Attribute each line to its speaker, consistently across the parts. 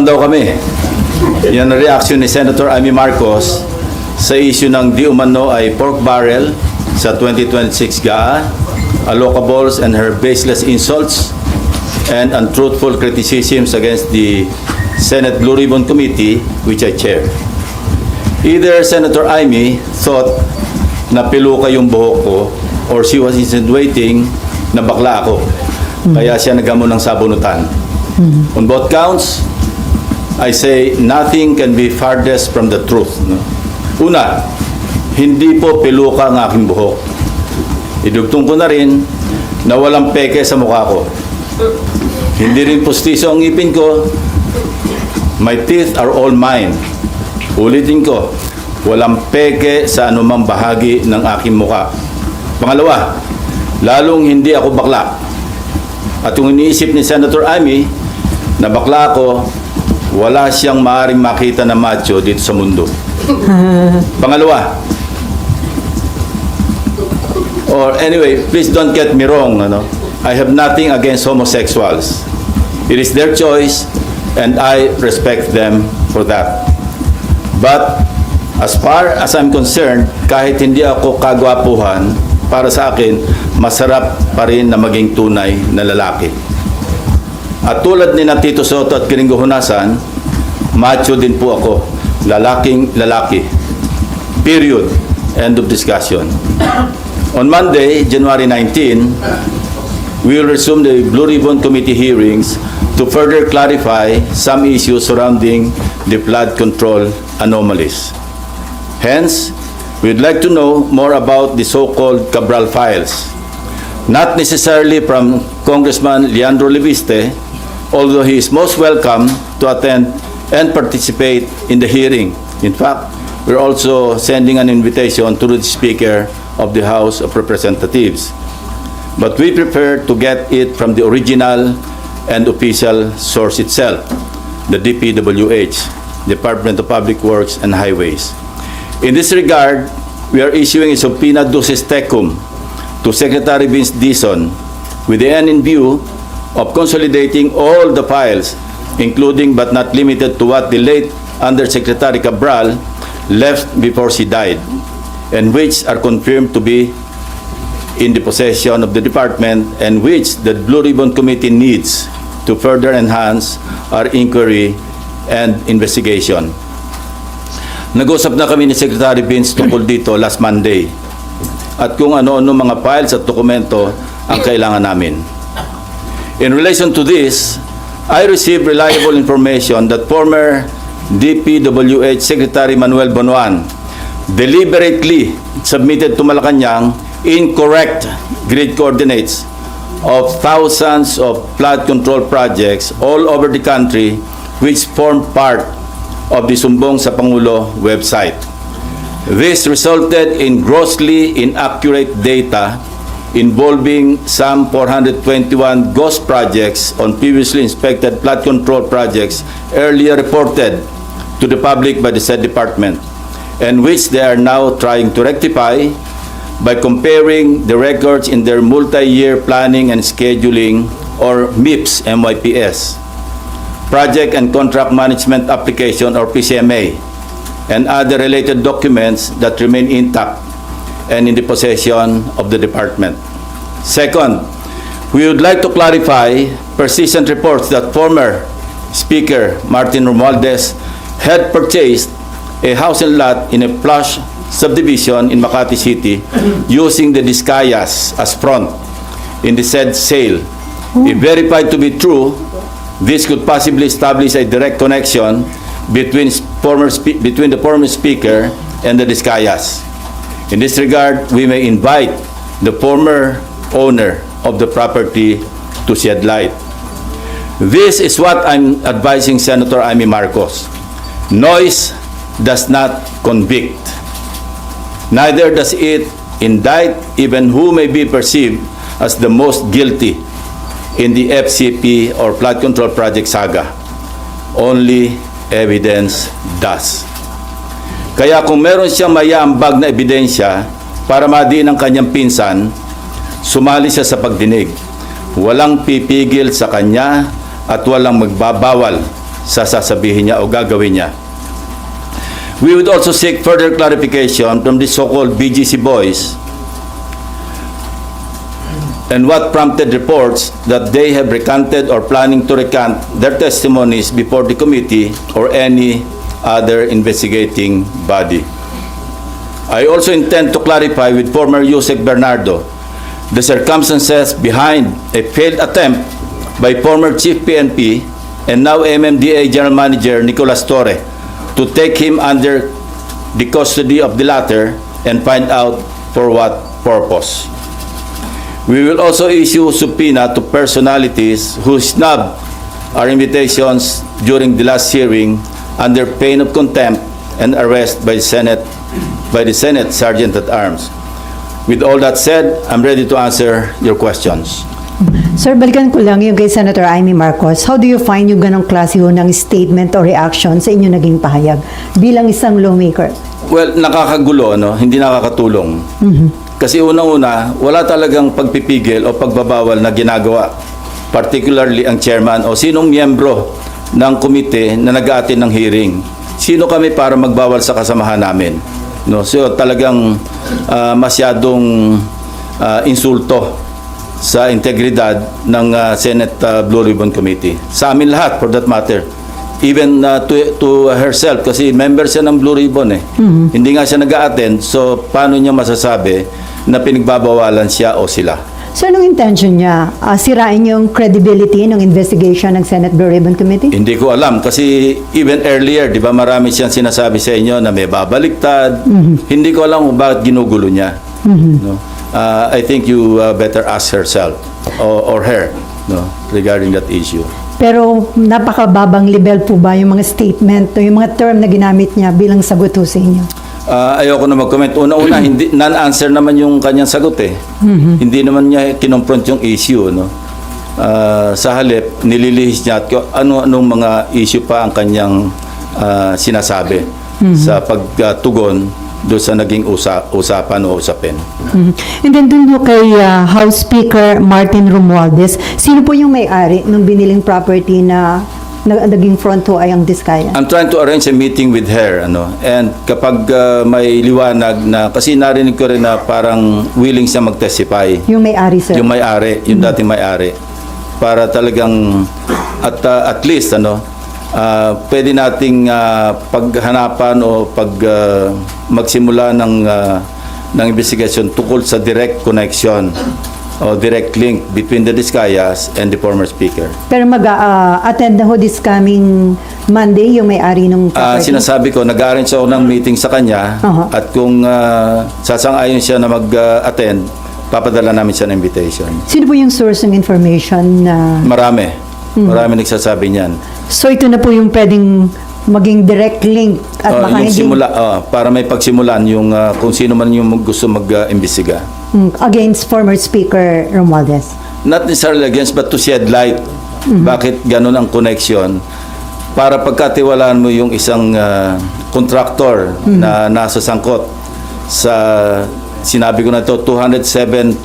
Speaker 1: daw kami. Yan ang reaction ni Senator Amy Marcos sa issue ng di umano ay pork barrel sa 2026 GAA, allocables and her baseless insults and untruthful criticisms against the Senate Blue Ribbon Committee, which I chair. Either Senator Amy thought na piluka yung buhok ko or she was insinuating na bakla ako. Kaya siya naghamon ng sabunutan. On both counts, I say nothing can be farthest from the truth. No? Una, hindi po piluka ang aking buhok. Idugtong ko na rin na walang peke sa mukha ko. Hindi rin pustiso ang ngipin ko. My teeth are all mine. Ulitin ko, walang peke sa anumang bahagi ng aking mukha. Pangalawa, lalong hindi ako bakla. At kung iniisip ni Senator Amy na bakla ako, wala siyang maaaring makita na macho dito sa mundo. Pangalawa, or anyway, please don't get me wrong, I have nothing against homosexuals. It is their choice and I respect them for that. But as far as I'm concerned, kahit hindi ako kagwapuhan, para sa akin, masarap pa rin na maging tunay na lalaki. At tulad ni na Tito Soto at Kiringo Hunasan, macho din po ako. Lalaking lalaki. Period. End of discussion. On Monday, January 19, we will resume the Blue Ribbon Committee hearings to further clarify some issues surrounding the flood control anomalies. Hence, we'd like to know more about the so-called Cabral files. Not necessarily from Congressman Leandro Leviste, although he is most welcome to attend and participate in the hearing. In fact, we're also sending an invitation to the Speaker of the House of Representatives. But we prefer to get it from the original and official source itself, the DPWH, Department of Public Works and Highways. In this regard, we are issuing a subpoena ducis tecum to Secretary Vince Dizon with the end in view of consolidating all the files, including but not limited to what the late Undersecretary Cabral left before she died, and which are confirmed to be in the possession of the department and which the Blue Ribbon Committee needs to further enhance our inquiry and investigation. Nag-usap na kami ni Secretary Vince tungkol dito last Monday at kung ano-ano mga files at dokumento ang kailangan namin. In relation to this, I received reliable information that former DPWH Secretary Manuel Bonoan deliberately submitted to Malacanang incorrect grid coordinates of thousands of flood control projects all over the country which form part of the Sumbong sa Pangulo website. This resulted in grossly inaccurate data involving some 421 ghost projects on previously inspected flood control projects earlier reported to the public by the said department, and which they are now trying to rectify by comparing the records in their multi-year planning and scheduling, or MIPS, MYPS, project and contract management application, or PCMA, and other related documents that remain intact and in the possession of the department. Second, we would like to clarify persistent reports that former Speaker Martin Romualdez had purchased a house and lot in a plush subdivision in Makati City using the Discayas as front in the said sale. If verified to be true, this could possibly establish a direct connection between the former Speaker and the Discayas. In this regard, we may invite the former owner of the property to shed light. This is what I'm advising Senator Amy Marcos. Noise does not convict. Neither does it indict even who may be perceived as the most guilty in the FCP or flood control project saga. Only evidence does. Kaya kung meron siyang mayaambag na ebidensya para madiin ang kanyang pinsan, sumali siya sa pagdinig. Walang pipigil sa kanya at walang magbabawal sa sasabihin niya o gagawin niya. We would also seek further clarification from the so-called BGC boys and what prompted reports that they have recanted or planning to recant their testimonies before the committee or any other investigating body. I also intend to clarify with former Yusek Bernardo the circumstances behind a failed attempt by former Chief PNP and now MMDA General Manager Nicolas Torre to take him under the custody of the latter and find out for what purpose. We will also issue subpoena to personalities who snubbed our invitations during the last hearing under pain of contempt and arrest by the Senate Sergeant at Arms. With all that said, I'm ready to answer your questions.
Speaker 2: Sir, balikan ko lang yung kay Senator Amy Marcos. How do you find yung ganong klase ho ng statement o reaction sa inyo naging pahayag bilang isang lawmaker?
Speaker 1: Well, nakakagulo, no? Hindi nakakatulong. Kasi unang-una, wala talagang pagpipigil o pagbabawal na ginagawa. Particularly ang chairman o sinong miyembro ng komite na nag-aatin ng hearing. Sino kami para magbawal sa kasamahan namin? No? So talagang masyadong insulto sa integridad ng Senate Blue Ribbon Committee. Sa amin lahat, for that matter. Even to herself, kasi member siya ng Blue Ribbon eh. Hindi nga siya nag-a-attend, so paano niya masasabi na pinagbabawalan siya o sila?
Speaker 2: Sir, anong intention niya? Sirain yung credibility ng investigation ng Senate Blue Ribbon Committee?
Speaker 1: Hindi ko alam, kasi even earlier, di ba marami siyang sinasabi sa inyo na may babaliktad. Hindi ko alam kung bakit ginugulo niya. No? I think you better ask herself or her, no, regarding that issue.
Speaker 2: Pero napakababang level po ba yung mga statement o yung mga term na ginamit niya bilang sagot ho sa inyo?
Speaker 1: Ayoko na mag-comment. Una-una, hindi non-answer naman yung kanyang sagot eh. Hindi naman niya kinonfront yung issue, no. Sa halip, nililihis niya at ano-anong mga issue pa ang kanyang sinasabi sa pagtugon doon sa naging usapan o usapin.
Speaker 2: And then dun ho kay House Speaker Martin Romualdez, sino po yung may-ari ng biniling property na naging front ho ay ang Diskaya?
Speaker 1: I'm trying to arrange a meeting with her, and kapag may liwanag na, kasi narinig ko rin na parang willing siya mag-testify.
Speaker 2: Yung may-ari, sir?
Speaker 1: Yung may-ari, yung dating may-ari. Para talagang, at least, pwede nating paghanapan o magsimula ng investigasyon tukol sa direct connection o direct link between the Diskayas and the former speaker.
Speaker 2: Pero mag-attend na ho this coming Monday yung may-ari ng property?
Speaker 1: Sinasabi ko, nag-arrange ako ng meeting sa kanya at kung sasang-ayon siya na mag-attend, papadala namin siya ng invitation.
Speaker 2: Sino po yung source ng information na...
Speaker 1: Marami. Marami nagsasabi niyan.
Speaker 2: So ito na po yung pwedeng maging direct link at baka
Speaker 1: yung
Speaker 2: hindi...
Speaker 1: simula, para may pagsimulan yung kung sino man yung gusto mag-imbestiga.
Speaker 2: Against former Speaker Romualdez?
Speaker 1: Not necessarily against, but to shed light. Bakit ganun ang connection? Para pagkatiwalaan mo yung isang contractor na nasa sangkot sa, sinabi ko na ito, 207.5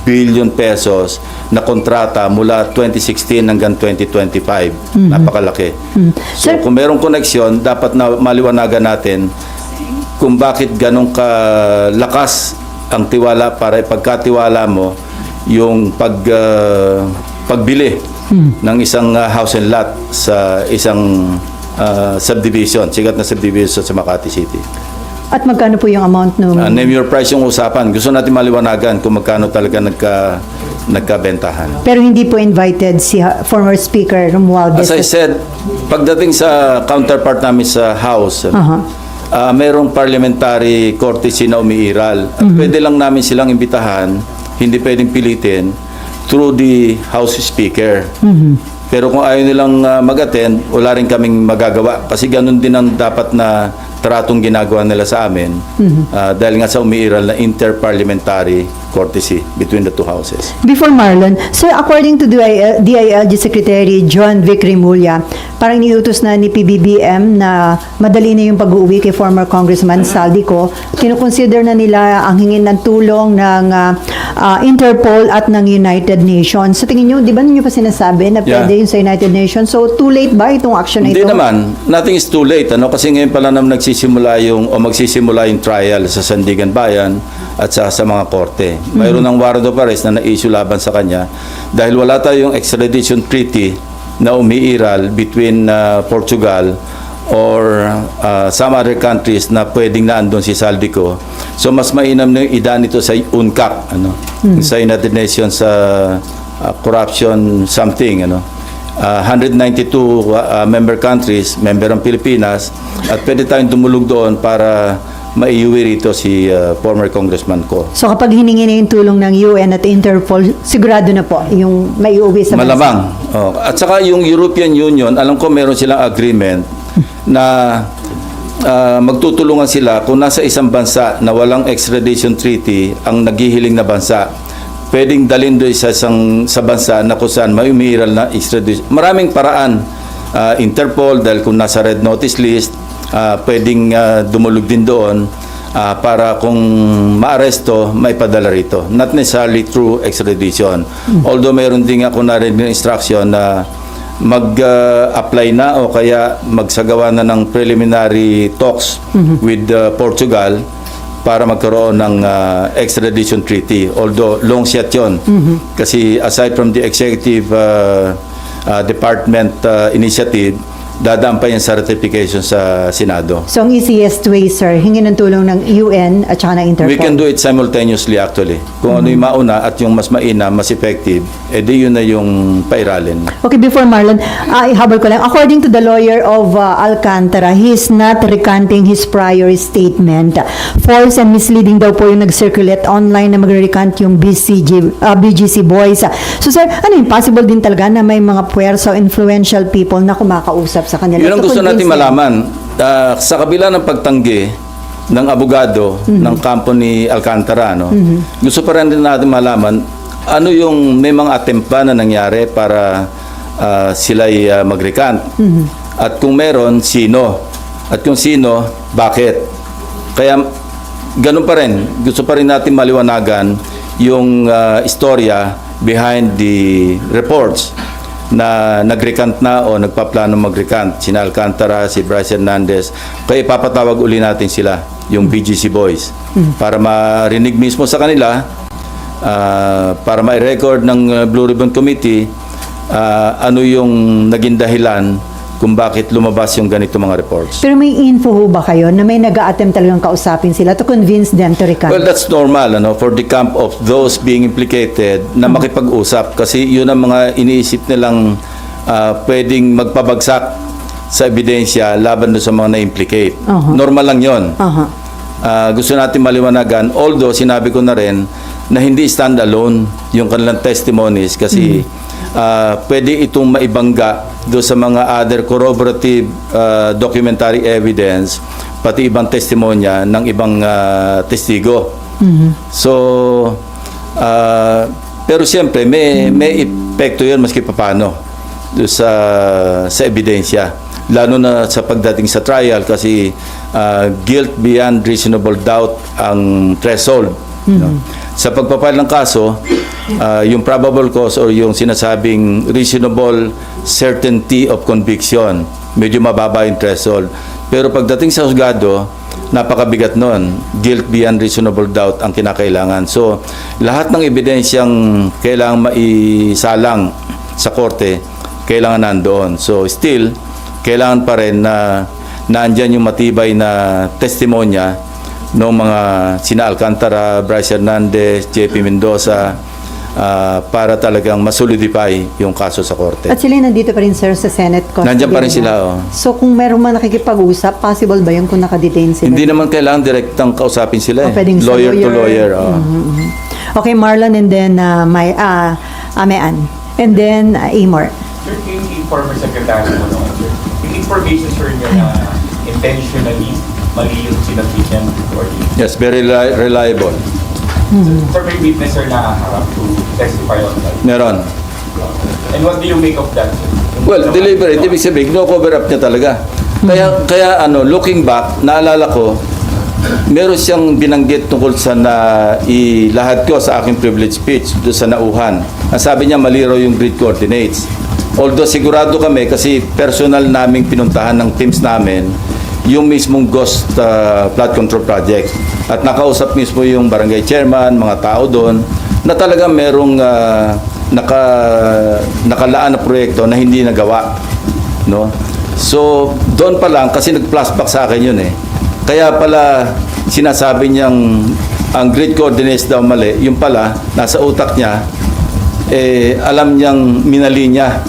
Speaker 1: billion pesos na kontrata mula 2016 hanggang 2025. Napakalaki. So kung merong koneksyon, dapat na maliwanagan natin kung bakit ganong kalakas ang tiwala para ipagkatiwala mo yung pagbili ng isang house and lot sa isang subdivision, sikat na subdivision sa Makati City.
Speaker 2: At magkano po yung amount nung...
Speaker 1: Name your price yung usapan. Gusto natin maliwanagan kung magkano talaga nagkabentahan.
Speaker 2: Pero hindi po invited si former Speaker Romualdez?
Speaker 1: As I said, pagdating sa counterpart namin sa House, mayroong parliamentary courtesy na umiiral. At pwede lang namin silang imbitahan, hindi pwedeng pilitin, through the House Speaker. Pero kung ayaw nilang mag-attend, wala rin kaming magagawa. Kasi ganun din ang dapat na tratong ginagawa nila sa amin dahil nga sa umiiral na interparliamentary courtesy between the two houses.
Speaker 2: Before Marlon, sir, according to DILG Secretary John Vic Rimulya, parang niutos na ni PBBM na madali na yung pag-uwi kay former Congressman Saldico. Kinukonsider na nila ang hingin ng tulong ng Interpol at ng United Nations. So tingin nyo, di ba ninyo pa sinasabi na pwede
Speaker 1: Yeah.
Speaker 2: yung sa United Nations? So too late ba itong action na ito?
Speaker 1: Hindi naman, nothing is too late, ano, kasi ngayon pala naman magsisimula yung trial sa Sandigan Bayan at sa mga korte. Mayroon ng warrant of arrest na na-issue laban sa kanya dahil wala tayong extradition treaty na umiiral between Portugal or some other countries na pwedeng naandun si Saldico. So mas mainam na yung idaan ito sa UNCAC, ano, sa United Nations corruption something, ano. 192 member countries, member ang Pilipinas, at pwede tayong dumulog doon para maiuwi rito si former Congressman ko.
Speaker 2: So kapag hiningi na yung tulong ng UN at Interpol, sigurado na po yung may uuwi sa bansa?
Speaker 1: Malamang. Oh. At saka yung European Union, alam ko meron silang agreement na magtutulungan sila kung nasa isang bansa na walang extradition treaty ang naghihiling na bansa. Pwedeng dalhin doon sa bansa na kung saan may umiiral na extradition. Maraming paraan. Interpol, dahil kung nasa red notice list, pwedeng dumulog din doon para kung maaresto, maipadala rito. Not necessarily through extradition. Although mayroon din ako narinig ng instruction na mag-apply na o kaya magsagawa na ng preliminary talks with Portugal para magkaroon ng extradition treaty. Although long shot yun. Kasi aside from the executive department initiative, dadaan pa yan sa ratification sa Senado.
Speaker 2: So ang easiest way, sir, hingin ng tulong ng UN at saka ng Interpol?
Speaker 1: We can do it simultaneously actually. Kung ano yung mauna at yung mas mainam, mas effective, edi yun na yung pairalin.
Speaker 2: Okay, before Marlon, ihabol ko lang. According to the lawyer of Alcantara, he is not recanting his prior statement. False and misleading daw po yung nag-circulate online na magre-recant yung BGC boys. So sir, ano yung possible din talaga na may mga puwersa o influential people na kumakausap sa kanila?
Speaker 1: Yun ang
Speaker 2: To
Speaker 1: gusto natin
Speaker 2: convince them?
Speaker 1: malaman. Sa kabila ng pagtanggi ng abogado ng kampo ni Alcantara, no? Gusto pa rin natin malaman ano yung may mga attempt ba na nangyari para sila'y mag-recant. At kung meron, sino? At kung sino, bakit? Kaya ganun pa rin. Gusto pa rin natin maliwanagan yung istorya behind the reports na nag-recant na o nagpaplano mag-recant. Sina Alcantara, si Bryce Hernandez. Kaya ipapatawag uli natin sila, yung BGC boys, para marinig mismo sa kanila, para ma-record ng Blue Ribbon Committee ano yung naging dahilan kung bakit lumabas yung ganito mga reports.
Speaker 2: Pero may info ho ba kayo na may nag-a-attempt talagang kausapin sila to convince them to recant?
Speaker 1: Well, that's normal, ano, for the camp of those being implicated na makipag-usap kasi yun ang mga iniisip nilang pwedeng magpabagsak sa ebidensya laban doon sa mga na-implicate. Normal lang yun. Gusto natin maliwanagan, although sinabi ko na rin na hindi stand-alone yung kanilang testimonies kasi pwede itong maibangga doon sa mga other corroborative documentary evidence pati ibang testimonya ng ibang testigo. So pero siyempre may epekto 'yon maski papaano doon sa ebidensya, lalo na sa pagdating sa trial kasi guilt beyond reasonable doubt ang threshold. No? Sa pagpapile ng kaso, yung probable cause or yung sinasabing reasonable certainty of conviction, medyo mababa yung threshold. Pero pagdating sa husgado, napakabigat nun. Guilt beyond reasonable doubt ang kinakailangan. So, lahat ng ebidensyang kailangan maisalang sa korte, kailangan nandoon. So, still, kailangan pa rin na naandyan yung matibay na testimonya ng mga sina Alcantara, Bryce Hernandez, JP Mendoza, para talagang masolidify yung kaso sa korte.
Speaker 2: At sila nandito pa rin, sir, sa Senate custody.
Speaker 1: Nandiyan pa rin sila, oh.
Speaker 2: So kung meron man nakikipag-usap, possible ba yun kung nakadetain sila?
Speaker 1: Hindi naman kailangan direktang kausapin sila.
Speaker 2: pwedeng sa
Speaker 1: Lawyer to lawyer.
Speaker 2: Okay, Marlon, and then Amean. And then Amor.
Speaker 3: Sir, yung former secretary mo noon, sir, yung information, sir, niya na intentionally mali yung sinabit niya recording.
Speaker 1: Yes, very reliable.
Speaker 3: Sir, may witness sir na harap to testify on that.
Speaker 1: Meron.
Speaker 3: And what do you make of that, sir?
Speaker 1: Well, deliberate, ibig sabihin, no-cover up niya talaga. Kaya looking back, naalala ko, meron siyang binanggit tungkol sa ilahad ko sa aking privilege speech doon sa nauhan. Ang sabi niya, mali raw yung grid coordinates. Although sigurado kami, kasi personal naming pinuntahan ng teams namin, yung mismong ghost flood control project. At nakausap mismo yung barangay chairman, mga tao doon, na talagang merong nakalaan na proyekto na hindi nagawa. No? So, doon pa lang, kasi nag-flashback sa akin yun eh. Kaya pala, sinasabi niyang ang grid coordinates daw mali, yung pala, nasa utak niya, alam niyang minali niya.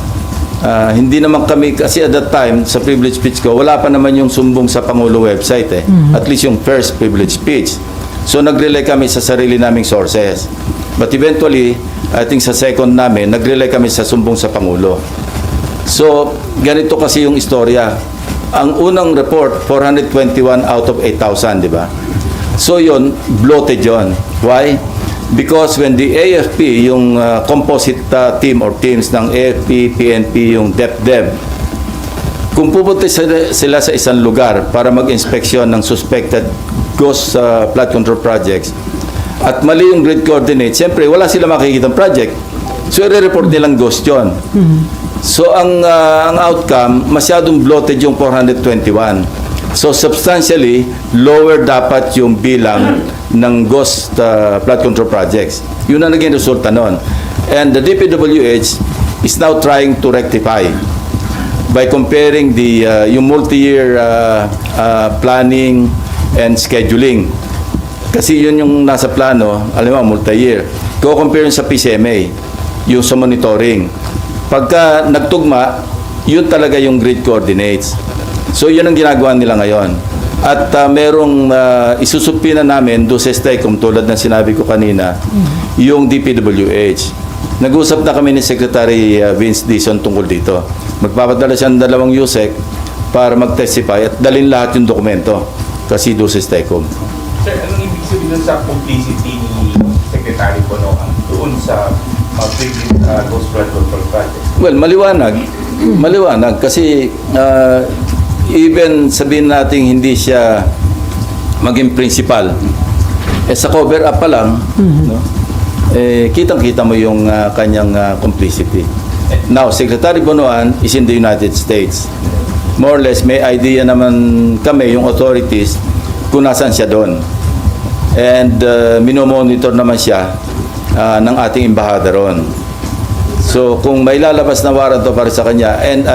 Speaker 1: Hindi naman kami, kasi at that time, sa privilege speech ko, wala pa naman yung sumbong sa Pangulo website eh. At least yung first privilege speech. So nag-relay kami sa sarili naming sources. But eventually, I think sa second namin, nag-relay kami sa sumbong sa Pangulo. So, ganito kasi yung istorya. Ang unang report, 421 out of 8,000, di ba? So yun, bloated yun. Why? Because when the AFP, yung composite team or teams ng AFP, PNP, yung DepDev, kung pupunta sila sa isang lugar para mag-inspeksyon ng suspected ghost flood control projects at mali yung grid coordinate, siyempre wala sila makikita ng project. So i-report nilang ghost yun. So ang outcome, masyadong bloated yung 421. So substantially, lower dapat yung bilang ng ghost flood control projects. Yun ang naging resulta nun. And the DPWH is now trying to rectify by comparing yung multi-year planning and scheduling. Kasi yun yung nasa plano, alam mo, multi-year. Ko-compare yun sa PCMA, yung sa monitoring. Pagka nagtugma, yun talaga yung grid coordinates. So yun ang ginagawa nila ngayon. At merong isusupina namin doon sa STECOM, tulad ng sinabi ko kanina, yung DPWH. Nag-usap na kami ni Secretary Vince Dizon tungkol dito. Magpapadala siya ng 2 USEC para mag-testify at dalhin lahat yung dokumento kasi doon sa STECOM.
Speaker 3: Sir, anong ibig sabihin sa publicity ni Secretary Bonoan doon sa ghost flood control project?
Speaker 1: Well, maliwanag. Maliwanag kasi even sabihin natin hindi siya maging principal, sa cover up pa lang, no? Kitang-kita mo yung kanyang complicity. Now, Secretary Bonoan is in the United States. More or less, may idea naman kami, yung authorities, kung nasaan siya doon. And minomonitor naman siya ng ating embahada ron. So, kung may lalabas na warrant para sa kanya, and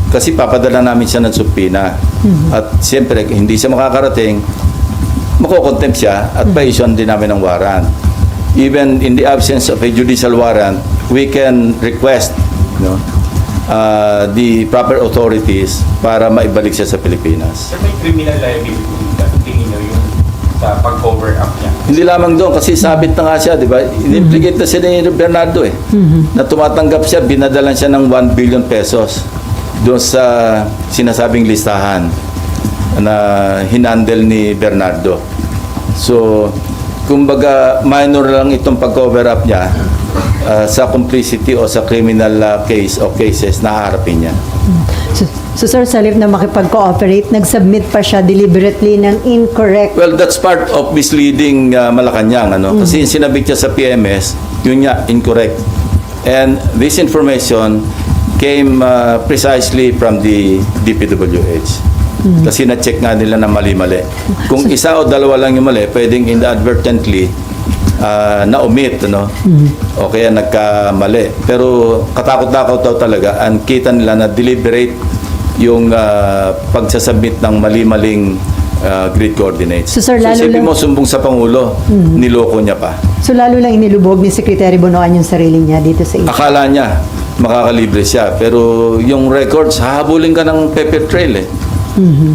Speaker 1: kasi papadala namin siya ng subpoena. At siyempre, hindi siya makakarating, makokontempt siya at pa-issue din namin ng warrant. Even in the absence of a judicial warrant, we can request the proper authorities para maibalik siya sa Pilipinas.
Speaker 3: Sir, may criminal liability dito. Tingin nyo yung sa pag-cover up niya?
Speaker 1: Hindi lamang doon kasi sabit na nga siya, di ba? In-implicate na siya ni Bernardo eh. Na tumatanggap siya, binadalan siya ng 1 billion pesos doon sa sinasabing listahan na hinandle ni Bernardo. So, kumbaga minor lang itong pag-cover up niya sa complicity o sa criminal case o cases na haharapin niya.
Speaker 2: So sir, sa halip na makipag-cooperate, nag-submit pa siya deliberately ng incorrect.
Speaker 1: Well, that's part of misleading Malacanang. Kasi yung sinabit niya sa PMS, yun nga, incorrect. And this information came precisely from the DPWH. Kasi na-check nga nila na mali-mali. Kung isa o dalawa lang yung mali, pwedeng inadvertently na-omit, o kaya nagkamali. Pero katakot-takot daw talaga, ang kita nila na deliberate yung pagsasubmit ng mali-maling grid coordinates.
Speaker 2: So, sir, lalo
Speaker 1: isipin
Speaker 2: lang-
Speaker 1: mo, sumbong sa Pangulo, niloko niya pa.
Speaker 2: So lalo lang inilubog ni Secretary Bonoan yung sarili niya dito sa
Speaker 1: Akala niya, makakalibre siya. Pero yung records, hahabulin ka ng paper trail eh.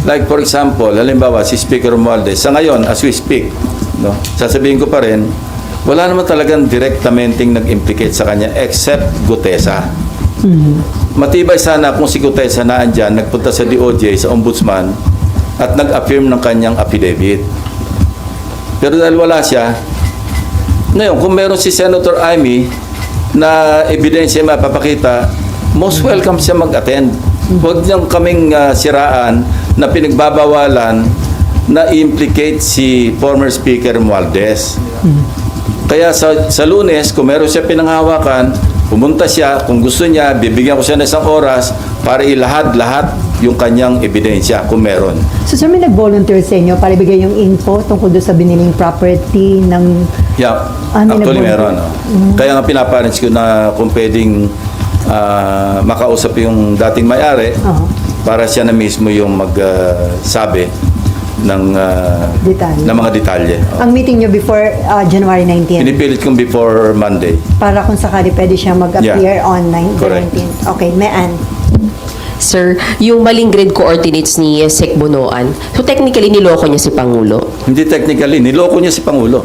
Speaker 1: Like for example, halimbawa si Speaker Romualdez, sa ngayon, as we speak, sasabihin ko pa rin, wala naman talagang directamenting nag-implicate sa kanya except Gutesa. Matibay sana kung si Gutesa na andyan, nagpunta sa DOJ, sa Ombudsman, at nag-affirm ng kanyang affidavit. Pero dahil wala siya, ngayon, kung meron si Senator Amy na ebidensya mapapakita, most welcome siya mag-attend. Huwag niyang kaming siraan na pinagbabawalan na implicate si former Speaker Romualdez. Kaya sa Lunes, kung meron siya pinanghawakan, pumunta siya, kung gusto niya, bibigyan ko siya ng isang oras para ilahad-lahat yung kanyang ebidensya kung meron.
Speaker 2: So, sir, may nag-volunteer sa inyo para ibigay yung info tungkol doon sa biniling property ng...
Speaker 1: Yeah,
Speaker 2: may
Speaker 1: actually
Speaker 2: nag-volunteer.
Speaker 1: meron. Kaya nga pinaparents ko na kung pwedeng makausap yung dating may-ari para siya na mismo yung magsabi ng
Speaker 2: Detalye.
Speaker 1: ng mga detalye.
Speaker 2: Ang meeting nyo before January 19.
Speaker 1: Pinipilit kong before Monday.
Speaker 2: Para kung sakali pwede siya mag-appear
Speaker 1: Yeah.
Speaker 2: on 9,
Speaker 1: Correct.
Speaker 2: 19. Okay, Mean.
Speaker 4: Sir, yung maling grid coordinates ni Sec Bonoan, so technically niloko niya si Pangulo?
Speaker 1: Hindi technically, niloko niya si Pangulo.